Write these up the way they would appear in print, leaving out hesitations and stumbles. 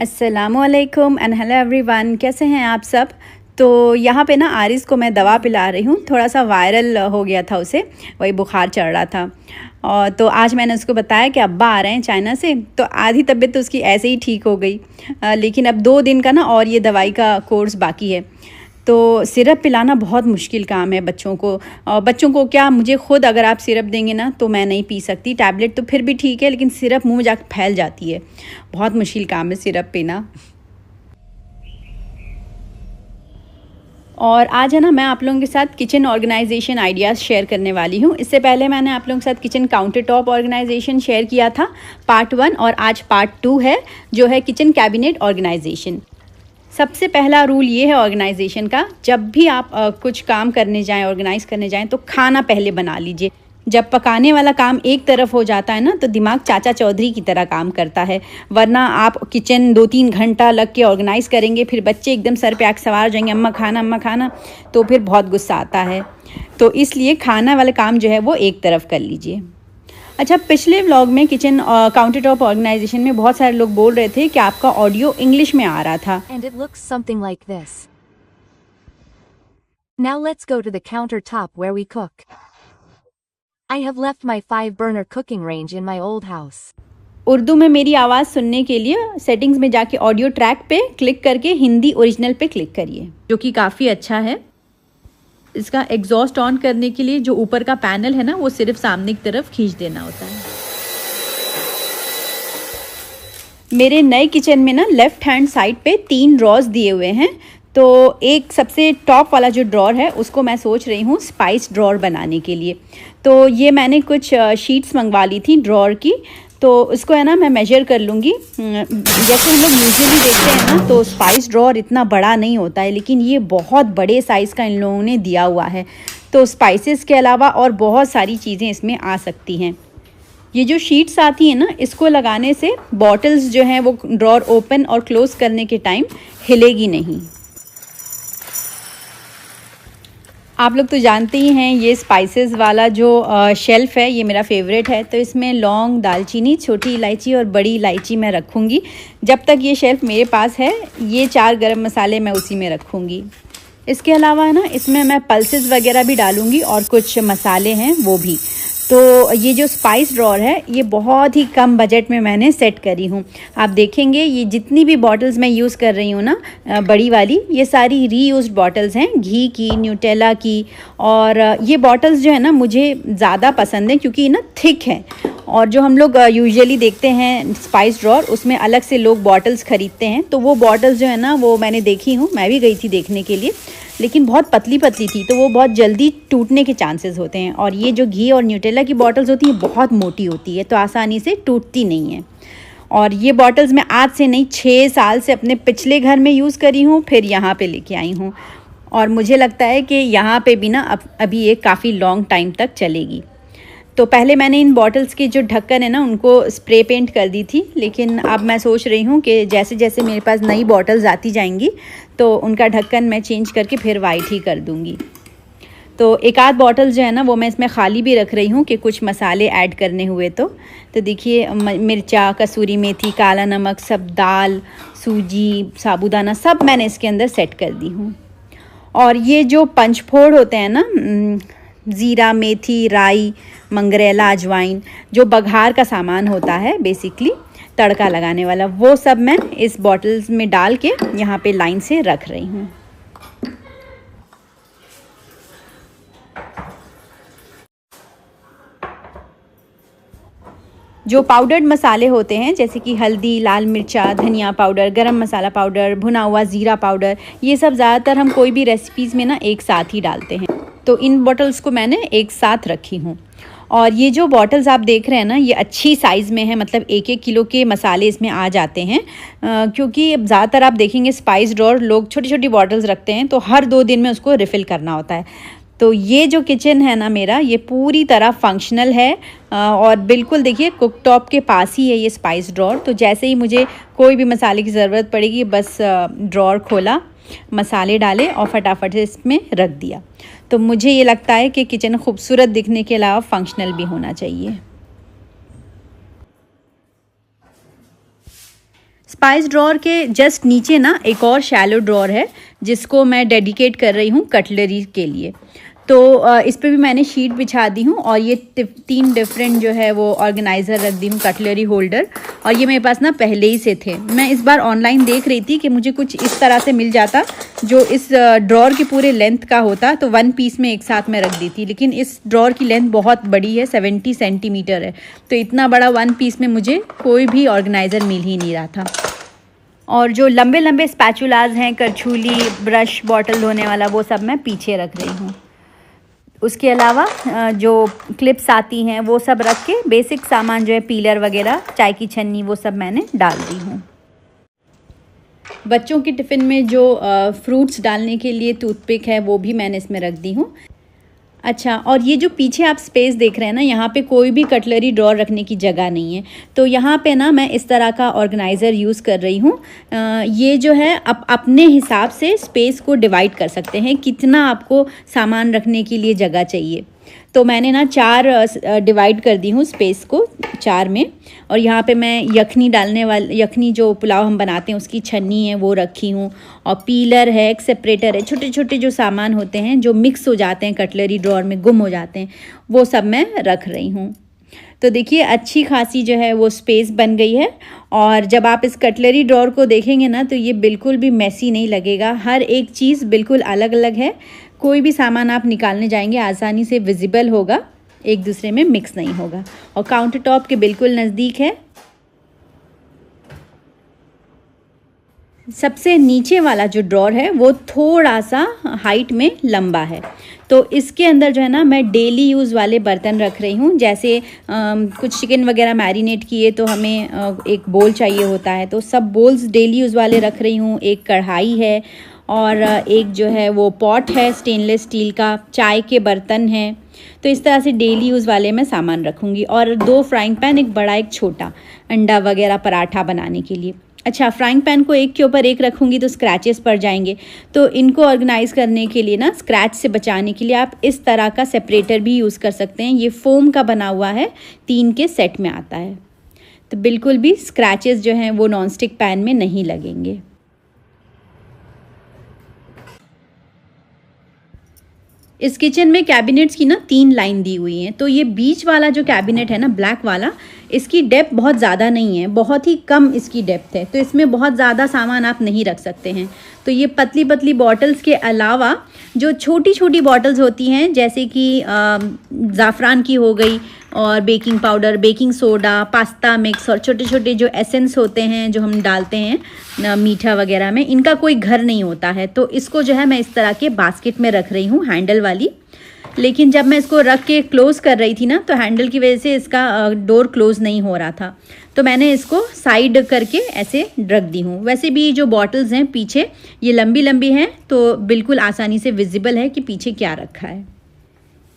अस्सलामुअलैकुम and hello everyone, कैसे हैं आप सब। तो यहाँ पे ना आरिस को मैं दवा पिला रही हूँ। थोड़ा सा वायरल हो गया था उसे, वही बुखार चढ़ रहा था। और तो आज मैंने उसको बताया कि अब्बा आ रहे हैं चाइना से, तो आधी तबीयत तो उसकी ऐसे ही ठीक हो गई। लेकिन अब 2 दिन का ना और ये दवाई का कोर्स बाकी है। तो सिरप पिलाना बहुत मुश्किल काम है बच्चों को। और बच्चों को क्या, मुझे खुद अगर आप सिरप देंगे ना तो मैं नहीं पी सकती। टैबलेट तो फिर भी ठीक है, लेकिन सिरप मुंह में जाकर फैल जाती है। बहुत मुश्किल काम है सिरप पीना। और आज है ना, मैं आप लोगों के साथ किचन ऑर्गेनाइजेशन आइडियाज़ शेयर करने वाली हूँ। इससे पहले मैंने आप लोगों के साथ kitchen counter top organisation share किया था, पार्ट 1, और आज पार्ट 2 है जो है किचन कैबिनेट ऑर्गेनाइजेशन। सबसे पहला रूल ये है ऑर्गेनाइजेशन का, जब भी आप कुछ काम करने जाएं, ऑर्गेनाइज करने जाएं, तो खाना पहले बना लीजिए। जब पकाने वाला काम एक तरफ हो जाता है ना, तो दिमाग चाचा चौधरी की तरह काम करता है। वरना आप किचन 2-3 घंटा लग के ऑर्गेनाइज करेंगे, फिर बच्चे एकदम सर पे आके सवार हो जाएंगे, अम्मा खाना अम्मा खाना, तो फिर बहुत गुस्सा आता है। तो इसलिए खाना वाला काम जो है वो एक तरफ कर लीजिए। अच्छा, पिछले व्लॉग में किचन काउंटर टॉप ऑर्गेनाइजेशन में बहुत सारे लोग बोल रहे थे कि आपका ऑडियो इंग्लिश में आ रहा था। And it looks something like this. Now let's go to the countertop where we cook. I have left my 5-burner cooking range in my old house. Urdu में मेरी आवाज़ सुनने के लिए सेटिंग्स में जाके ऑडियो ट्रैक पे क्लिक करके हिंदी ओरिजिनल पे क्लिक करिए, जो कि काफ़ी अच्छा है। इसका एग्जॉस्ट ऑन करने के लिए जो ऊपर का पैनल है ना, वो सिर्फ सामने की तरफ खींच देना होता है। मेरे नए किचन में ना लेफ़्ट हैंड साइड पे 3 ड्रॉर्स दिए हुए हैं। तो एक सबसे टॉप वाला जो ड्रॉर है उसको मैं सोच रही हूँ स्पाइस ड्रॉर बनाने के लिए। तो ये मैंने कुछ शीट्स मंगवा ली थी ड्रॉर की। तो उसको है ना मैं मेजर कर लूँगी। जैसे हम लोग यूजुअली देखते हैं ना, तो स्पाइस ड्रॉर इतना बड़ा नहीं होता है, लेकिन ये बहुत बड़े साइज़ का इन लोगों ने दिया हुआ है। तो स्पाइसेस के अलावा और बहुत सारी चीज़ें इसमें आ सकती हैं। ये जो शीट्स आती हैं ना, इसको लगाने से बॉटल्स जो हैं वो ड्रॉर ओपन और क्लोज़ करने के टाइम हिलेगी नहीं। आप लोग तो जानते ही हैं, ये स्पाइसेस वाला जो शेल्फ़ है ये मेरा फेवरेट है। तो इसमें लौंग, दालचीनी, छोटी इलायची और बड़ी इलायची मैं रखूँगी। जब तक ये शेल्फ़ मेरे पास है, ये 4 गरम मसाले मैं उसी में रखूँगी। इसके अलावा है ना, इसमें मैं पल्सेस वगैरह भी डालूँगी और कुछ मसाले हैं वो भी। तो ये जो स्पाइस ड्रॉर है ये बहुत ही कम बजट में मैंने सेट करी हूँ। आप देखेंगे ये जितनी भी बॉटल्स मैं यूज़ कर रही हूँ ना, बड़ी वाली, ये सारी रीयूज्ड बॉटल्स हैं, घी की, न्यूटेला की। और ये बॉटल्स जो है ना मुझे ज़्यादा पसंद है क्योंकि ना थिक है। और जो हम लोग यूजुअली देखते हैं स्पाइस ड्रॉर, उसमें अलग से लोग बॉटल्स ख़रीदते हैं। तो वो बॉटल्स जो है ना वो मैंने देखी हूँ, मैं भी गई थी देखने के लिए, लेकिन बहुत पतली पतली थी, तो वो बहुत जल्दी टूटने के चांसेस होते हैं। और ये जो घी और न्यूटेला की बॉटल्स होती हैं बहुत मोटी होती है, तो आसानी से टूटती नहीं है। और ये बॉटल्स मैं आज से नहीं 6 साल से अपने पिछले घर में यूज़ करी हूँ, फिर यहाँ पे लेके आई हूँ। और मुझे लगता है कि यहाँ पे भी ना अभी ये काफ़ी लॉन्ग टाइम तक चलेगी। तो पहले मैंने इन बॉटल्स के जो ढक्कन है ना उनको स्प्रे पेंट कर दी थी, लेकिन अब मैं सोच रही हूँ कि जैसे जैसे मेरे पास नई बॉटल्स आती जाएंगी तो उनका ढक्कन मैं चेंज करके फिर वाइट ही कर दूँगी। तो एक आध बॉटल जो है ना वो मैं इसमें खाली भी रख रही हूँ कि कुछ मसाले ऐड करने हुए। तो देखिए, मिर्चा, कसूरी मेथी, काला नमक, सब दाल, सूजी, साबूदाना, सब मैंने इसके अंदर सेट कर दी हूँ। और ये जो पंचफोड़ होते हैं ना, ज़ीरा, मेथी, राई, मंगरेला, अजवाइन, जो बघार का सामान होता है बेसिकली तड़का लगाने वाला, वो सब मैं इस बॉटल्स में डाल के यहाँ पे लाइन से रख रही हूँ। जो पाउडर्ड मसाले होते हैं जैसे कि हल्दी, लाल मिर्चा, धनिया पाउडर, गरम मसाला पाउडर, भुना हुआ ज़ीरा पाउडर, ये सब ज़्यादातर हम कोई भी रेसिपीज़ में ना एक साथ ही डालते हैं। तो इन बॉटल्स को मैंने एक साथ रखी हूँ। और ये जो बॉटल्स आप देख रहे हैं ना, ये अच्छी साइज़ में है, मतलब 1-1 किलो के मसाले इसमें आ जाते हैं। क्योंकि ज़्यादातर आप देखेंगे स्पाइस ड्रॉर लोग छोटी छोटी बॉटल्स रखते हैं, तो हर 2 दिन में उसको रिफ़िल करना होता है। तो ये जो किचन है ना मेरा, ये पूरी तरह फंक्शनल है। और बिल्कुल देखिए कुकटॉप के पास ही है ये स्पाइस ड्रॉर। तो जैसे ही मुझे कोई भी मसाले की ज़रूरत पड़ेगी, बस ड्रॉर खोला, मसाले डाले और फटाफट से इसमें रख दिया। तो मुझे ये लगता है कि किचन खूबसूरत दिखने के अलावा फंक्शनल भी होना चाहिए। स्पाइस ड्रॉर के जस्ट नीचे ना एक और शैलो ड्रॉर है जिसको मैं डेडिकेट कर रही हूँ कटलरी के लिए। तो इस पे भी मैंने शीट बिछा दी हूँ और ये 3 डिफरेंट जो है वो ऑर्गेनाइज़र रख दी हूँ, कटलरी होल्डर। और ये मेरे पास ना पहले ही से थे। मैं इस बार ऑनलाइन देख रही थी कि मुझे कुछ इस तरह से मिल जाता जो इस ड्रॉर के पूरे लेंथ का होता, तो 1 पीस में एक साथ में रख दी थी। लेकिन इस ड्रॉर की लेंथ बहुत बड़ी है, 70 सेंटीमीटर है, तो इतना बड़ा 1 पीस में मुझे कोई भी ऑर्गेनाइज़र मिल ही नहीं रहा था। और जो लंबे लंबे स्पैचुलाज हैं, करछुली, ब्रश, बॉटल धोने वाला, वो सब मैं पीछे रख रही हूँ। उसके अलावा जो क्लिप्स आती हैं वो सब रख के बेसिक सामान जो है पीलर वगैरह, चाय की छन्नी, वो सब मैंने डाल दी हूँ। बच्चों के टिफ़िन में जो फ्रूट्स डालने के लिए टूथपिक है वो भी मैंने इसमें रख दी हूँ। अच्छा, और ये जो पीछे आप स्पेस देख रहे हैं ना, यहाँ पे कोई भी कटलरी ड्रॉर रखने की जगह नहीं है, तो यहाँ पे ना मैं इस तरह का ऑर्गेनाइज़र यूज़ कर रही हूँ। ये जो है अपने हिसाब से स्पेस को डिवाइड कर सकते हैं, कितना आपको सामान रखने के लिए जगह चाहिए। तो मैंने ना 4 डिवाइड कर दी हूँ स्पेस को 4 में। और यहाँ पे मैं यखनी डालने वाली, यखनी जो पुलाव हम बनाते हैं उसकी छन्नी है वो रखी हूँ, और पीलर है, एक सेपरेटर है, छोटे छोटे जो सामान होते हैं जो मिक्स हो जाते हैं कटलरी ड्रॉर में, गुम हो जाते हैं, वो सब मैं रख रही हूँ। तो देखिए अच्छी खासी जो है वो स्पेस बन गई है। और जब आप इस कटलरी ड्रॉर को देखेंगे ना तो ये बिल्कुल भी मेसी नहीं लगेगा। हर एक चीज़ बिल्कुल अलग अलग है, कोई भी सामान आप निकालने जाएंगे आसानी से विजिबल होगा, एक दूसरे में मिक्स नहीं होगा, और काउंटर टॉप के बिल्कुल नज़दीक है। सबसे नीचे वाला जो ड्रॉर है वो थोड़ा सा हाइट में लंबा है, तो इसके अंदर जो है ना मैं डेली यूज़ वाले बर्तन रख रही हूँ। जैसे कुछ चिकन वगैरह मैरिनेट किए तो हमें एक बोल चाहिए होता है, तो सब बोल्स डेली यूज़ वाले रख रही हूँ। एक कढ़ाई है और एक जो है वो पॉट है स्टेनलेस स्टील का, चाय के बर्तन हैं। तो इस तरह से डेली यूज़ वाले मैं सामान रखूँगी। और 2 फ्राइंग पैन, एक बड़ा एक छोटा, अंडा वगैरह पराठा बनाने के लिए। अच्छा, फ्राइंग पैन को एक के ऊपर एक रखूँगी तो स्क्रैचेस पड़ जाएंगे, तो इनको ऑर्गेनाइज़ करने के लिए ना, स्क्रैच से बचाने के लिए आप इस तरह का सेपरेटर भी यूज़ कर सकते हैं। ये फोम का बना हुआ है, 3 के सेट में आता है, तो बिल्कुल भी स्क्रैचेस जो हैं वो नॉनस्टिक पैन में नहीं लगेंगे। इस किचन में कैबिनेट्स की ना 3 लाइन दी हुई हैं, तो ये बीच वाला जो कैबिनेट है ना, ब्लैक वाला, इसकी डेप्थ बहुत ज़्यादा नहीं है, बहुत ही कम इसकी डेप्थ है, तो इसमें बहुत ज़्यादा सामान आप नहीं रख सकते हैं। तो ये पतली पतली बॉटल्स के अलावा जो छोटी छोटी बॉटल्स होती हैं, जैसे कि ज़ाफ़रान की हो गई, और baking powder, baking soda, pasta mix, और छोटे छोटे जो एसेंस होते हैं जो हम डालते हैं मीठा वगैरह में, इनका कोई घर नहीं होता है, तो इसको जो है मैं इस तरह के बास्केट में रख रही हूँ, हैंडल वाली। लेकिन जब मैं इसको रख के क्लोज़ कर रही थी ना, तो हैंडल की वजह से इसका डोर क्लोज़ नहीं हो रहा था, तो मैंने इसको साइड करके ऐसे रख दी हूँ। वैसे भी जो बॉटल्स हैं पीछे ये लंबी लंबी हैं, तो बिल्कुल आसानी से विजिबल है कि पीछे क्या रखा है।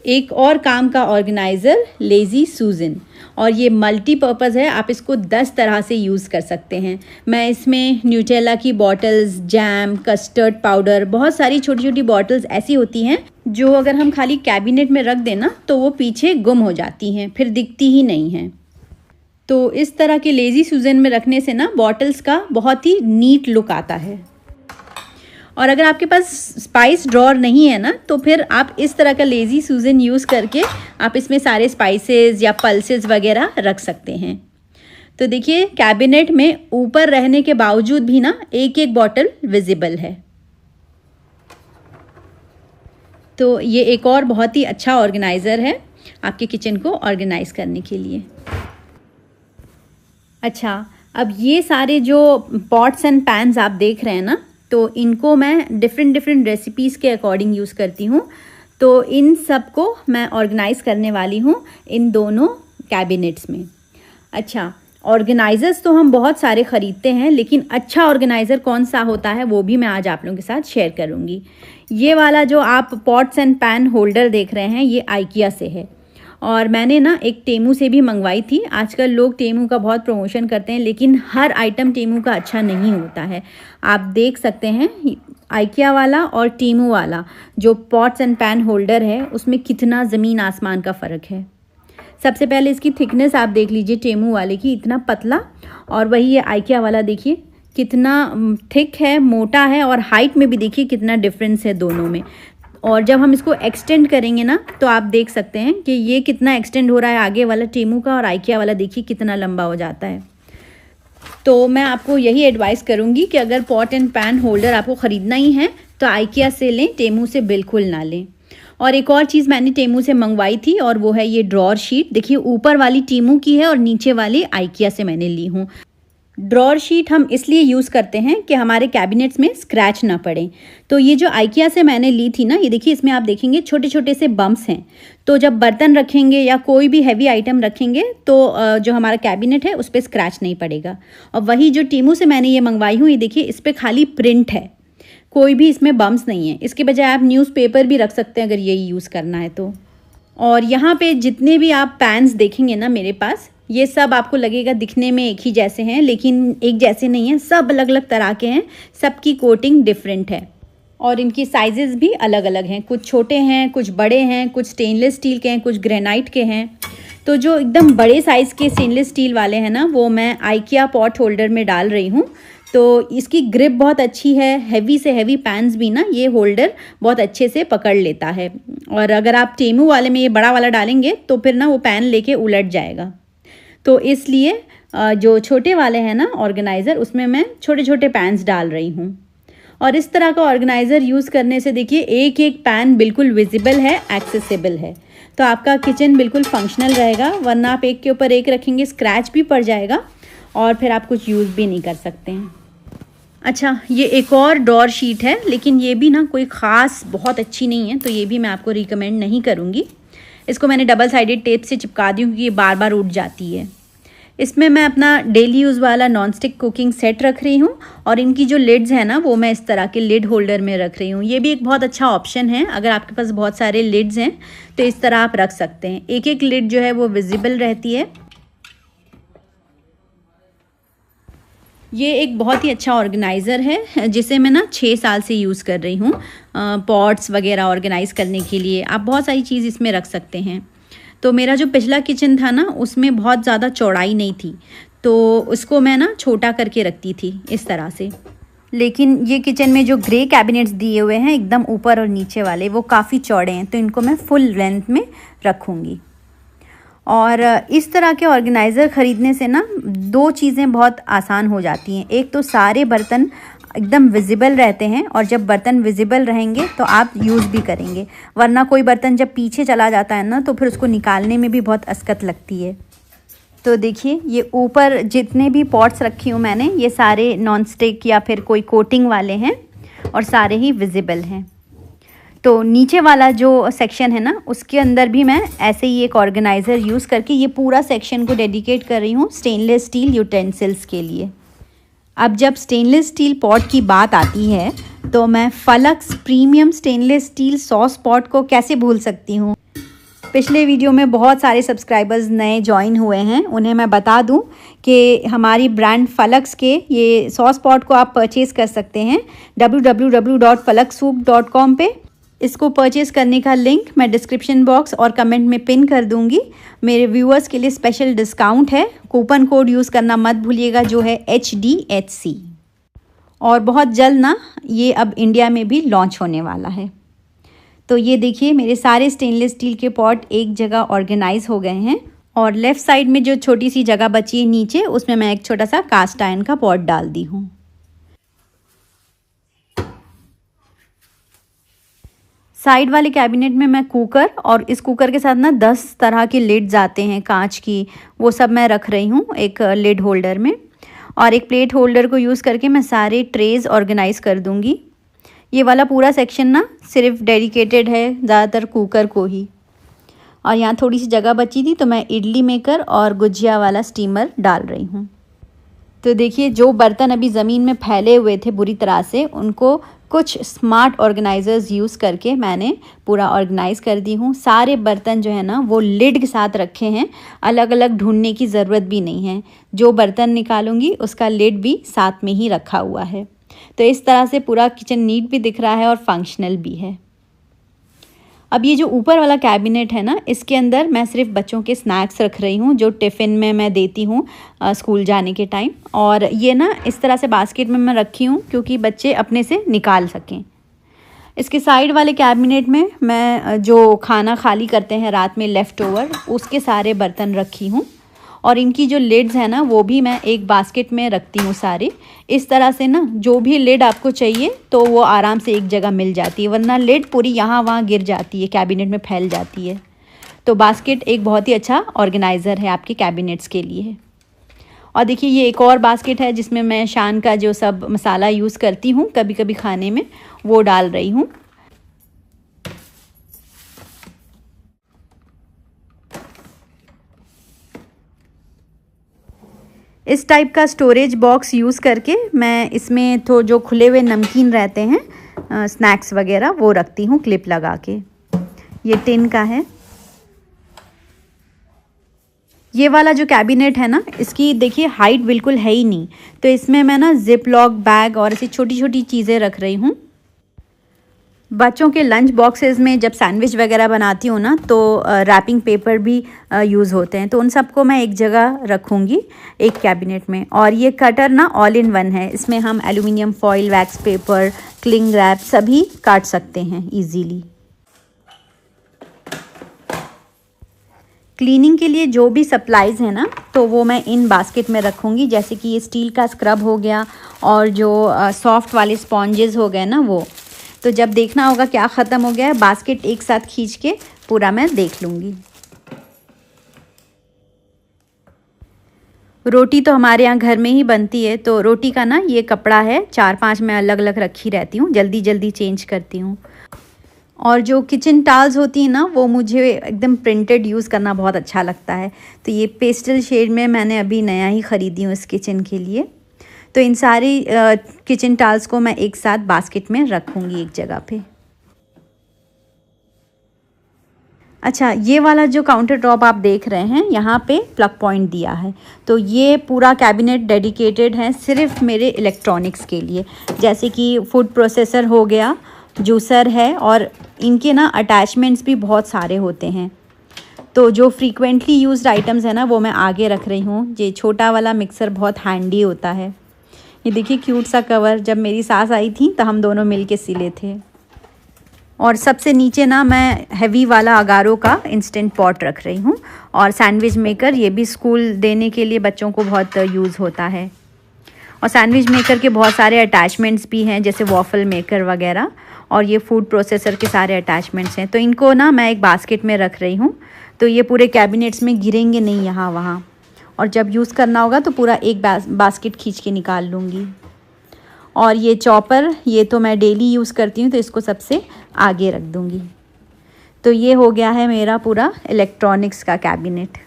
एक और काम का ऑर्गेनाइज़र, लेज़ी सूजन, और ये मल्टीपर्पज़ है, आप इसको 10 तरह से यूज़ कर सकते हैं। मैं इसमें न्यूटेला की बॉटल्स, जैम, कस्टर्ड पाउडर, बहुत सारी छोटी छोटी बॉटल्स ऐसी होती हैं जो अगर हम खाली कैबिनेट में रख देना तो वो पीछे गुम हो जाती हैं, फिर दिखती ही नहीं हैं। तो इस तरह के लेज़ी सूजन में रखने से ना बॉटल्स का बहुत ही नीट लुक आता है। और अगर आपके पास स्पाइस ड्रॉर नहीं है ना, तो फिर आप इस तरह का लेज़ी सूजन यूज़ करके आप इसमें सारे स्पाइसेस या पल्सेस वगैरह रख सकते हैं। तो देखिए कैबिनेट में ऊपर रहने के बावजूद भी ना एक एक बॉटल विजिबल है, तो ये एक और बहुत ही अच्छा ऑर्गेनाइज़र है आपके किचन को ऑर्गेनाइज करने के लिए। अच्छा, अब ये सारे जो पॉट्स एंड पैन्स आप देख रहे हैं ना, तो इनको मैं डिफरेंट रेसिपीज़ के अकॉर्डिंग यूज़ करती हूँ। तो इन सब को मैं ऑर्गेनाइज़ करने वाली हूँ इन दोनों कैबिनेट्स में। अच्छा, ऑर्गेनाइज़र्स तो हम बहुत सारे ख़रीदते हैं, लेकिन अच्छा ऑर्गेनाइज़र कौन सा होता है वो भी मैं आज आप लोगों के साथ शेयर करूँगी। ये वाला जो आप पॉट्स एंड पैन होल्डर देख रहे हैं, ये आइकिया से है, और मैंने ना एक टेमू से भी मंगवाई थी। आजकल लोग टेमू का बहुत प्रमोशन करते हैं, लेकिन हर आइटम टेमू का अच्छा नहीं होता है। आप देख सकते हैं आइकिया वाला और टेमू वाला जो पॉट्स एंड पैन होल्डर है, उसमें कितना ज़मीन आसमान का फ़र्क है। सबसे पहले इसकी थिकनेस आप देख लीजिए, टेमू वाले की इतना पतला, और वही ये आइकिया वाला देखिए कितना थिक है, मोटा है, और हाइट में भी देखिए कितना डिफरेंस है दोनों में। और जब हम इसको एक्सटेंड करेंगे ना तो आप देख सकते हैं कि ये कितना एक्सटेंड हो रहा है आगे वाला टेमू का, और आइकिया वाला देखिए कितना लंबा हो जाता है। तो मैं आपको यही एडवाइस करूँगी कि अगर पॉट एंड पैन होल्डर आपको ख़रीदना ही है तो आइकिया से लें, टेमू से बिल्कुल ना लें। और एक और चीज़ मैंने टेमू से मंगवाई थी और वो है ये ड्रॉर शीट। देखिए ऊपर वाली टेमू की है और नीचे वाली आइकिया से मैंने ली हूँ। ड्रॉर शीट हम इसलिए यूज़ करते हैं कि हमारे कैबिनेट्स में स्क्रैच ना पड़े। तो ये जो आइकिया से मैंने ली थी ना, ये देखिए इसमें आप देखेंगे छोटे छोटे से बम्प्स हैं। तो जब बर्तन रखेंगे या कोई भी हैवी आइटम रखेंगे तो जो हमारा कैबिनेट है उस पर स्क्रैच नहीं पड़ेगा। और वही जो टेमू से मैंने ये मंगवाई हूँ, ये देखिए इस पर खाली प्रिंट है, कोई भी इसमें बम्प्स नहीं है। इसके बजाय आप न्यूज़पेपर भी रख सकते हैं अगर यही यूज़ करना है तो। और यहाँ पे जितने भी आप पैन्स देखेंगे ना मेरे पास, ये सब आपको लगेगा दिखने में एक ही जैसे हैं, लेकिन एक जैसे नहीं हैं, सब अलग अलग तरह के हैं, सबकी कोटिंग डिफरेंट है और इनकी साइजेस भी अलग अलग हैं। कुछ छोटे हैं, कुछ बड़े हैं, कुछ स्टेनलेस स्टील के हैं, कुछ ग्रेनाइट के हैं। तो जो एकदम बड़े साइज़ के स्टेनलेस स्टील वाले हैं ना, वो मैं आइकिया पॉट होल्डर में डाल रही हूँ। तो इसकी ग्रिप बहुत अच्छी है, हैवी से हैवी पैन्स भी ना ये होल्डर बहुत अच्छे से पकड़ लेता है। और अगर आप टेमू वाले में ये बड़ा वाला डालेंगे तो फिर ना वो पैन लेके उलट जाएगा। तो इसलिए जो छोटे वाले हैं ना ऑर्गेनाइज़र, उसमें मैं छोटे छोटे पैन्स डाल रही हूँ। और इस तरह का ऑर्गेनाइज़र यूज़ करने से देखिए एक एक पैन बिल्कुल विजिबल है, एक्सेसिबल है। तो आपका किचन बिल्कुल फंक्शनल रहेगा, वरना आप एक के ऊपर एक रखेंगे स्क्रैच भी पड़ जाएगा और फिर आप कुछ यूज़ भी नहीं कर सकते हैं। अच्छा, ये एक और ड्रॉर शीट है, लेकिन ये भी ना कोई ख़ास बहुत अच्छी नहीं है, तो ये भी मैं आपको रिकमेंड नहीं करूँगी। इसको मैंने डबल साइडेड टेप से चिपका दी क्योंकि ये बार बार उठ जाती है। इसमें मैं अपना डेली यूज़ वाला नॉन स्टिक कुकिंग सेट रख रही हूँ और इनकी जो लिड्स हैं ना वो मैं इस तरह के लिड होल्डर में रख रही हूँ। ये भी एक बहुत अच्छा ऑप्शन है, अगर आपके पास बहुत सारे लिड्स हैं तो इस तरह आप रख सकते हैं। एक एक लिड जो है वो विजिबल रहती है। ये एक बहुत ही अच्छा ऑर्गेनाइज़र है जिसे मैं ना 6 साल से यूज़ कर रही हूँ पॉट्स वगैरह ऑर्गेनाइज़ करने के लिए। आप बहुत सारी चीज़ इसमें रख सकते हैं। तो मेरा जो पिछला किचन था ना उसमें बहुत ज़्यादा चौड़ाई नहीं थी, तो उसको मैं ना छोटा करके रखती थी इस तरह से। लेकिन ये किचन में जो ग्रे कैबिनेट्स दिए हुए हैं एकदम ऊपर और नीचे वाले, वो काफ़ी चौड़े हैं, तो इनको मैं फुल लेंथ में रखूँगी। और इस तरह के ऑर्गेनाइज़र ख़रीदने से ना 2 चीज़ें बहुत आसान हो जाती हैं। एक तो सारे बर्तन एकदम विजिबल रहते हैं, और जब बर्तन विजिबल रहेंगे तो आप यूज़ भी करेंगे, वरना कोई बर्तन जब पीछे चला जाता है ना तो फिर उसको निकालने में भी बहुत असकत लगती है। तो देखिए ये ऊपर जितने भी पॉट्स रखी हूँ मैंने, ये सारे नॉन स्टिक या फिर कोई कोटिंग वाले हैं और सारे ही विजिबल हैं। तो नीचे वाला जो सेक्शन है ना उसके अंदर भी मैं ऐसे ही एक ऑर्गेनाइज़र यूज़ करके ये पूरा सेक्शन को डेडिकेट कर रही हूँ स्टेनलेस स्टील यूटेंसिल्स के लिए। अब जब स्टेनलेस स्टील पॉट की बात आती है तो मैं flux premium stainless steel sauce pot को कैसे भूल सकती हूँ। पिछले वीडियो में बहुत सारे सब्सक्राइबर्स नए ज्वाइन हुए हैं, उन्हें मैं बता दूं कि हमारी ब्रांड फलक्स के ये सॉस पॉट को आप परचेज़ कर सकते हैं www.falaksoup.com पे। इसको परचेज़ करने का लिंक मैं डिस्क्रिप्शन बॉक्स और कमेंट में पिन कर दूंगी। मेरे व्यूअर्स के लिए स्पेशल डिस्काउंट है, कूपन कोड यूज़ करना मत भूलिएगा जो है HDHC। और बहुत जल्द ना ये अब इंडिया में भी लॉन्च होने वाला है। तो ये देखिए मेरे सारे स्टेनलेस स्टील के पॉट एक जगह ऑर्गेनाइज हो गए हैं, और लेफ़्ट साइड में जो छोटी सी जगह बची है नीचे, उसमें मैं एक छोटा सा कास्ट आयरन का पॉट डाल दी हूँ। साइड वाले कैबिनेट में मैं कुकर, और इस कुकर के साथ ना 10 तरह के लिड्स आते हैं कांच की, वो सब मैं रख रही हूँ एक लिड होल्डर में। और एक प्लेट होल्डर को यूज़ करके मैं सारे ट्रेज़ ऑर्गेनाइज़ कर दूँगी। ये वाला पूरा सेक्शन ना सिर्फ डेडिकेटेड है ज़्यादातर कुकर को ही। और यहाँ थोड़ी सी जगह बची थी तो मैं इडली मेकर और गुजिया वाला स्टीमर डाल रही हूँ। तो देखिए जो बर्तन अभी ज़मीन में फैले हुए थे बुरी तरह से, उनको कुछ स्मार्ट ऑर्गेनाइज़र्स यूज़ करके मैंने पूरा ऑर्गेनाइज़ कर दी हूँ। सारे बर्तन जो है ना वो लिड के साथ रखे हैं, अलग अलग ढूंढने की ज़रूरत भी नहीं है। जो बर्तन निकालूंगी उसका लिड भी साथ में ही रखा हुआ है। तो इस तरह से पूरा किचन नीट भी दिख रहा है और फंक्शनल भी है। अब ये जो ऊपर वाला कैबिनेट है ना, इसके अंदर मैं सिर्फ बच्चों के स्नैक्स रख रही हूँ जो टिफ़िन में मैं देती हूँ स्कूल जाने के टाइम। और ये ना इस तरह से बास्केट में मैं रखी हूँ क्योंकि बच्चे अपने से निकाल सकें। इसके साइड वाले कैबिनेट में मैं जो खाना खाली करते हैं रात में लेफ़्ट ओवर, उसके सारे बर्तन रखी हूँ। और इनकी जो लिड्स है ना, वो भी मैं एक बास्केट में रखती हूँ सारे। इस तरह से ना जो भी लिड आपको चाहिए तो वो आराम से एक जगह मिल जाती है, वरना लिड पूरी यहाँ वहाँ गिर जाती है, कैबिनेट में फैल जाती है। तो बास्केट एक बहुत ही अच्छा ऑर्गेनाइज़र है आपके कैबिनेट्स के लिए। और देखिए ये एक और बास्केट है जिसमें मैं शान का जो सब मसाला यूज़ करती हूँ कभी कभी खाने में, वो डाल रही हूँ। इस टाइप का स्टोरेज बॉक्स यूज़ करके मैं इसमें तो जो खुले हुए नमकीन रहते हैं स्नैक्स वगैरह, वो रखती हूँ क्लिप लगा के। ये टिन का है। ये वाला जो कैबिनेट है ना, इसकी देखिए हाइट बिल्कुल है ही नहीं, तो इसमें मैं ना जिप लॉक बैग और ऐसी छोटी छोटी चीज़ें रख रही हूँ। बच्चों के लंच बॉक्सेस में जब सैंडविच वगैरह बनाती हूँ ना, तो रैपिंग पेपर भी यूज़ होते हैं, तो उन सबको मैं एक जगह रखूँगी एक कैबिनेट में। और ये कटर ना ऑल इन वन है, इसमें हम aluminium foil, wax paper, cling wrap सभी काट सकते हैं इजीली। क्लीनिंग के लिए जो भी सप्लाइज़ हैं ना, तो वो मैं इन बास्केट में रखूँगी। जैसे कि ये स्टील का स्क्रब हो गया और जो सॉफ्ट वाले स्पॉन्जेस हो गए ना, वो तो जब देखना होगा क्या ख़त्म हो गया है, बास्केट एक साथ खींच के पूरा मैं देख लूँगी। रोटी तो हमारे यहाँ घर में ही बनती है, तो रोटी का ना ये कपड़ा है, 4-5 मैं अलग अलग रखी रहती हूँ, जल्दी जल्दी चेंज करती हूँ। और जो किचन टाल्स होती हैं ना, वो मुझे एकदम प्रिंटेड यूज़ करना बहुत अच्छा लगता है। तो ये पेस्टल शेड में मैंने अभी नया ही ख़रीदी हूँ इस किचन के लिए। तो इन सारी किचन टाल्स को मैं एक साथ बास्केट में रखूँगी एक जगह पे। अच्छा, ये वाला जो काउंटर टॉप आप देख रहे हैं, यहाँ पे प्लग पॉइंट दिया है, तो ये पूरा कैबिनेट डेडिकेटेड है सिर्फ मेरे इलेक्ट्रॉनिक्स के लिए। जैसे कि फूड प्रोसेसर हो गया, जूसर है, और इनके ना अटैचमेंट्स भी बहुत सारे होते हैं। तो जो फ्रीक्वेंटली यूज्ड आइटम्स है ना, वो मैं आगे रख रही हूँ। ये छोटा वाला मिक्सर बहुत हैंडी होता है। ये देखिए क्यूट सा कवर, जब मेरी सास आई थी तो हम दोनों मिल के सिले थे। और सबसे नीचे ना मैं हैवी वाला अगारो का इंस्टेंट पॉट रख रही हूँ। और सैंडविच मेकर, ये भी स्कूल देने के लिए बच्चों को बहुत यूज़ होता है। और सैंडविच मेकर के बहुत सारे अटैचमेंट्स भी हैं, जैसे वॉफल मेकर वगैरह, और ये फूड प्रोसेसर के सारे अटैचमेंट्स हैं। तो इनको ना मैं एक बास्केट में रख रही हूँ, तो ये पूरे कैबिनेट्स में गिरेंगे नहीं यहाँ वहाँ। और जब यूज़ करना होगा तो पूरा एक बास्केट खींच के निकाल लूँगी। और ये चॉपर, ये तो मैं डेली यूज़ करती हूँ, तो इसको सबसे आगे रख दूँगी। तो ये हो गया है मेरा पूरा इलेक्ट्रॉनिक्स का कैबिनेट।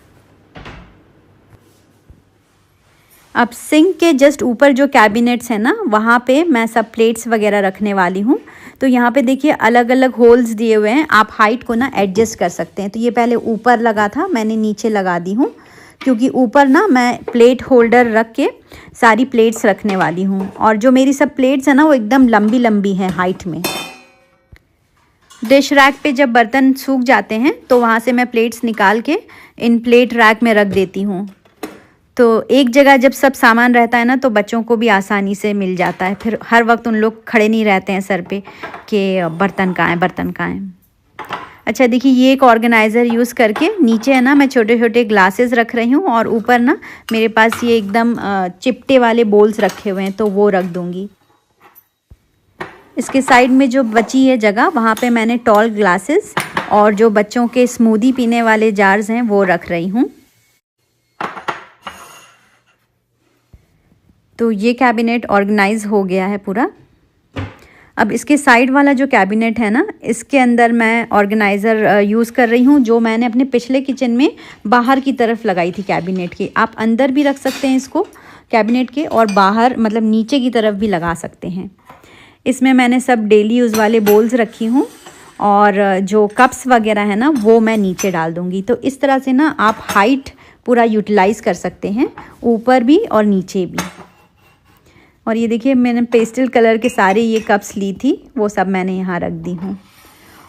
अब सिंक के जस्ट ऊपर जो कैबिनेट्स हैं ना, वहाँ पे मैं सब प्लेट्स वगैरह रखने वाली हूँ। तो यहाँ पे देखिए अलग अलग होल्स दिए हुए हैं, आप हाइट को ना एडजस्ट कर सकते हैं। तो ये पहले ऊपर लगा था, मैंने नीचे लगा दी हूँ, क्योंकि ऊपर ना मैं प्लेट होल्डर रख के सारी प्लेट्स रखने वाली हूँ। और जो मेरी सब प्लेट्स हैं ना, वो एकदम लंबी लंबी हैं हाइट में। डिश रैक पे जब बर्तन सूख जाते हैं तो वहाँ से मैं प्लेट्स निकाल के इन प्लेट रैक में रख देती हूँ। तो एक जगह जब सब सामान रहता है ना, तो बच्चों को भी आसानी से मिल जाता है। फिर हर वक्त उन लोग खड़े नहीं रहते हैं सर पे कि बर्तन कहाँ है, बर्तन कहाँ है। अच्छा देखिए, ये एक ऑर्गेनाइज़र यूज़ करके नीचे है ना मैं छोटे छोटे ग्लासेस रख रही हूँ, और ऊपर ना मेरे पास ये एकदम चिपटे वाले बोल्स रखे हुए हैं, तो वो रख दूँगी। इसके साइड में जो बची है जगह, वहाँ पे मैंने टॉल ग्लासेस और जो बच्चों के स्मूदी पीने वाले जार्स हैं, वो रख रही हूँ। तो ये कैबिनेट ऑर्गेनाइज हो गया है पूरा। अब इसके साइड वाला जो कैबिनेट है ना, इसके अंदर मैं ऑर्गेनाइज़र यूज़ कर रही हूँ, जो मैंने अपने पिछले किचन में बाहर की तरफ लगाई थी कैबिनेट के। आप अंदर भी रख सकते हैं इसको कैबिनेट के, और बाहर मतलब नीचे की तरफ भी लगा सकते हैं। इसमें मैंने सब डेली यूज़ वाले बोल्स रखी हूँ, और जो कप्स वगैरह है ना, वो मैं नीचे डाल दूँगी। तो इस तरह से ना आप हाइट पूरा यूटिलाइज़ कर सकते हैं, ऊपर भी और नीचे भी। और ये देखिए मैंने पेस्टल कलर के सारे ये कप्स ली थी, वो सब मैंने यहाँ रख दी हूँ।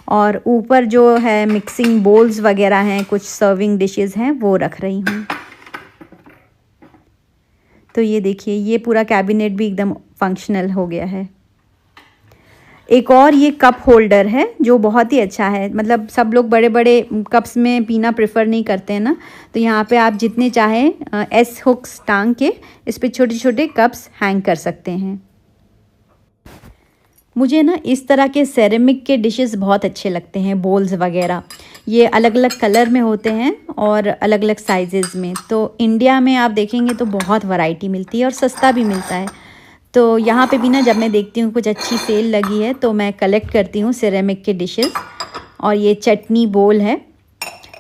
और ऊपर जो है मिक्सिंग बोल्स वगैरह हैं, कुछ सर्विंग डिशेस हैं, वो रख रही हूँ। तो ये देखिए, ये पूरा कैबिनेट भी एकदम फंक्शनल हो गया है। एक और ये कप होल्डर है जो बहुत ही अच्छा है, मतलब सब लोग बड़े बड़े कप्स में पीना प्रेफर नहीं करते हैं ना, तो यहाँ पे आप जितने चाहें एस हुक्स टांग के इस पे छोटे छोटे कप्स हैंग कर सकते हैं। मुझे ना इस तरह के सेरेमिक के डिशेस बहुत अच्छे लगते हैं, बोल्स वगैरह। ये अलग अलग कलर में होते हैं और अलग अलग साइजेज़ में। तो इंडिया में आप देखेंगे तो बहुत वैरायटी मिलती है और सस्ता भी मिलता है। तो यहाँ पे भी ना जब मैं देखती हूँ कुछ अच्छी सेल लगी है तो मैं कलेक्ट करती हूँ सेरेमिक के डिशेस। और ये चटनी बोल है,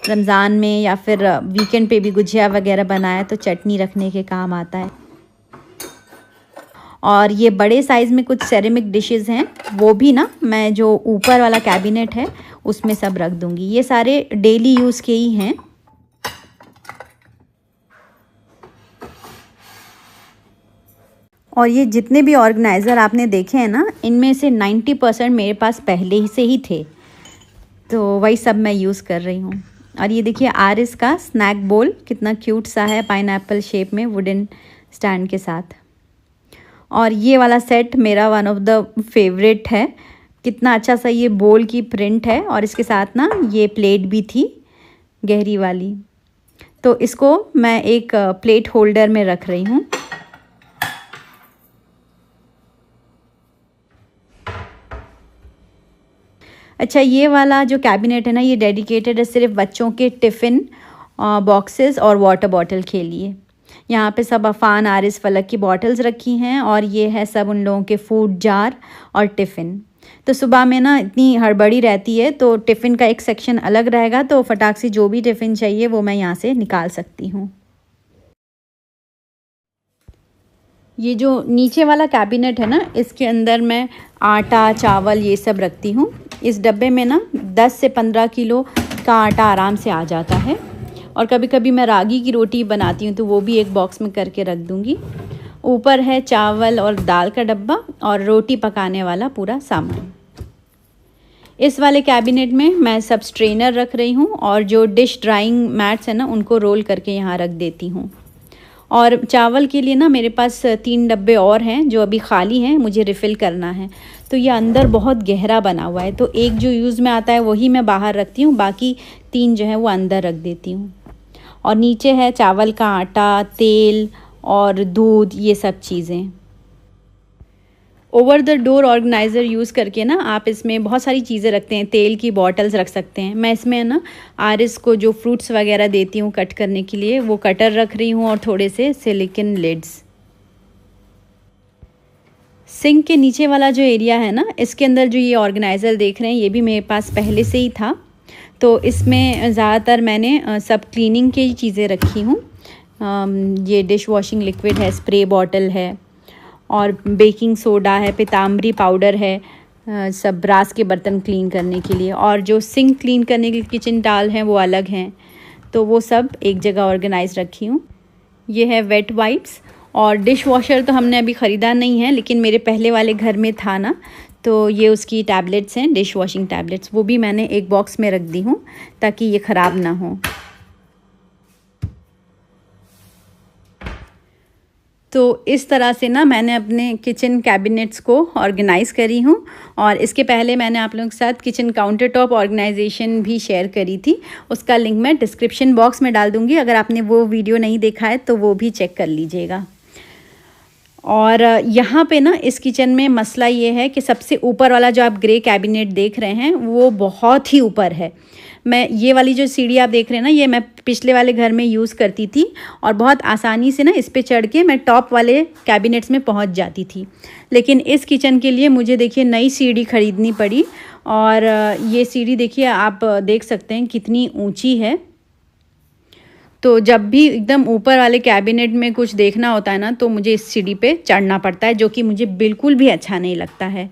रमज़ान में या फिर वीकेंड पे भी गुजिया वगैरह बनाया तो चटनी रखने के काम आता है। और ये बड़े साइज़ में कुछ सेरेमिक डिशेस हैं, वो भी ना मैं जो ऊपर वाला कैबिनेट है उसमें सब रख दूँगी। ये सारे डेली यूज़ के ही हैं। और ये जितने भी ऑर्गेनाइज़र आपने देखे हैं ना, इनमें से 90% मेरे पास पहले ही से ही थे, तो वही सब मैं यूज़ कर रही हूँ। और ये देखिए आरिस का स्नैक बोल कितना क्यूट सा है, पाइनएप्पल शेप में वुडन स्टैंड के साथ। और ये वाला सेट मेरा वन ऑफ द फेवरेट है। कितना अच्छा सा ये बोल की प्रिंट है और इसके साथ ना ये प्लेट भी थी गहरी वाली, तो इसको मैं एक प्लेट होल्डर में रख रही हूँ। अच्छा, ये वाला जो कैबिनेट है ना, ये डेडिकेटेड है सिर्फ बच्चों के टिफ़िन बॉक्सेस और वाटर बॉटल के लिए। यहाँ पे सब अफ़ान, आरिस, फलक की बॉटल्स रखी हैं और ये है सब उन लोगों के फूड जार और टिफ़िन। तो सुबह में ना इतनी हड़बड़ी रहती है तो टिफ़िन का एक सेक्शन अलग रहेगा, तो फटाक से जो भी टिफ़िन चाहिए वो मैं यहाँ से निकाल सकती हूँ। ये जो नीचे वाला कैबिनेट है ना, इसके अंदर मैं आटा, चावल ये सब रखती हूँ। इस डब्बे में ना 10 से 15 किलो का आटा आराम से आ जाता है। और कभी कभी मैं रागी की रोटी बनाती हूँ तो वो भी एक बॉक्स में करके रख दूँगी। ऊपर है चावल और दाल का डब्बा और रोटी पकाने वाला पूरा सामान। इस वाले कैबिनेट में मैं सब स्ट्रेनर रख रही हूँ और जो डिश ड्राइंग मैट्स है ना, उनको रोल करके यहाँ रख देती हूँ। और चावल के लिए ना मेरे पास 3 डब्बे और हैं जो अभी खाली हैं, मुझे रिफ़िल करना है। तो ये अंदर बहुत गहरा बना हुआ है, तो एक जो यूज़ में आता है वही मैं बाहर रखती हूँ, बाकी 3 जो है वो अंदर रख देती हूँ। और नीचे है चावल का आटा, तेल और दूध, ये सब चीज़ें। Over the door organiser use करके ना आप इसमें बहुत सारी चीज़ें रखते हैं। तेल की बॉटल्स रख सकते हैं। मैं इसमें ना आरिस को जो फ्रूट्स वगैरह देती हूँ कट करने के लिए, वो कटर रख रही हूँ और थोड़े से सिलिकॉन लिड्स। सिंक के नीचे वाला जो एरिया है ना, इसके अंदर जो ये ऑर्गेनाइज़र देख रहे हैं, ये भी मेरे पास पहले से ही था। तो इसमें ज़्यादातर मैंने सब क्लीनिंग की चीज़ें रखी हूँ। ये डिश वॉशिंग लिक्विड है, स्प्रे बॉटल है और बेकिंग सोडा है, पीताम्बरी पाउडर है, सब ब्रास के बर्तन क्लीन करने के लिए। और जो सिंक क्लीन करने के किचन टाल हैं वो अलग हैं, तो वो सब एक जगह ऑर्गेनाइज रखी हूँ। ये है वेट वाइप्स। और डिश वॉशर तो हमने अभी ख़रीदा नहीं है, लेकिन मेरे पहले वाले घर में था ना, तो ये उसकी टैबलेट्स हैं, डिश वॉशिंग टैबलेट्स, वो भी मैंने एक बॉक्स में रख दी हूँ ताकि ये ख़राब ना हो। तो इस तरह से ना मैंने अपने किचन कैबिनेट्स को ऑर्गेनाइज़ करी हूँ। और इसके पहले मैंने आप लोगों के साथ किचन काउंटर टॉप ऑर्गेनाइजेशन भी शेयर करी थी, उसका लिंक मैं डिस्क्रिप्शन बॉक्स में डाल दूँगी। अगर आपने वो वीडियो नहीं देखा है तो वो भी चेक कर लीजिएगा। और यहाँ पे ना इस किचन में मसला ये है कि सबसे ऊपर वाला जो आप ग्रे कैबिनेट देख रहे हैं वो बहुत ही ऊपर है। मैं ये वाली जो सीढ़ी आप देख रहे हैं ना, ये मैं पिछले वाले घर में यूज़ करती थी और बहुत आसानी से ना इस पे चढ़ के मैं टॉप वाले कैबिनेट्स में पहुंच जाती थी। लेकिन इस किचन के लिए मुझे देखिए नई सीढ़ी ख़रीदनी पड़ी। और ये सीढ़ी देखिए, आप देख सकते हैं कितनी ऊंची है। तो जब भी एकदम ऊपर वाले कैबिनेट में कुछ देखना होता है ना, तो मुझे इस सीढ़ी पे चढ़ना पड़ता है, जो कि मुझे बिल्कुल भी अच्छा नहीं लगता है।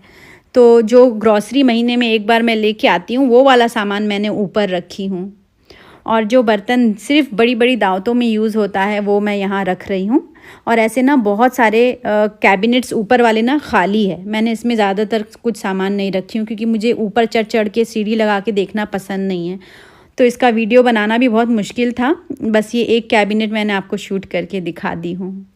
तो जो ग्रॉसरी महीने में एक बार मैं लेके आती हूँ, वो वाला सामान मैंने ऊपर रखी हूँ। और जो बर्तन सिर्फ बड़ी बड़ी दावतों में यूज़ होता है वो मैं यहाँ रख रही हूँ। और ऐसे ना बहुत सारे कैबिनेट्स ऊपर वाले ना खाली है। मैंने इसमें ज़्यादातर कुछ सामान नहीं रखी हूँ क्योंकि मुझे ऊपर चढ़ चढ़ के सीढ़ी लगा के देखना पसंद नहीं है, तो इसका वीडियो बनाना भी बहुत मुश्किल था। बस ये एक कैबिनेट मैंने आपको शूट करके दिखा दी हूँ।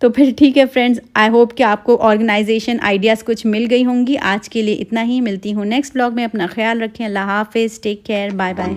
तो फिर ठीक है फ्रेंड्स, आई होप कि आपको ऑर्गेनाइजेशन आइडियाज़ कुछ मिल गई होंगी। आज के लिए इतना ही, मिलती हूँ नेक्स्ट ब्लॉग में। अपना ख्याल रखें। अल्लाह हाफिज़, टेक केयर, बाय बाय।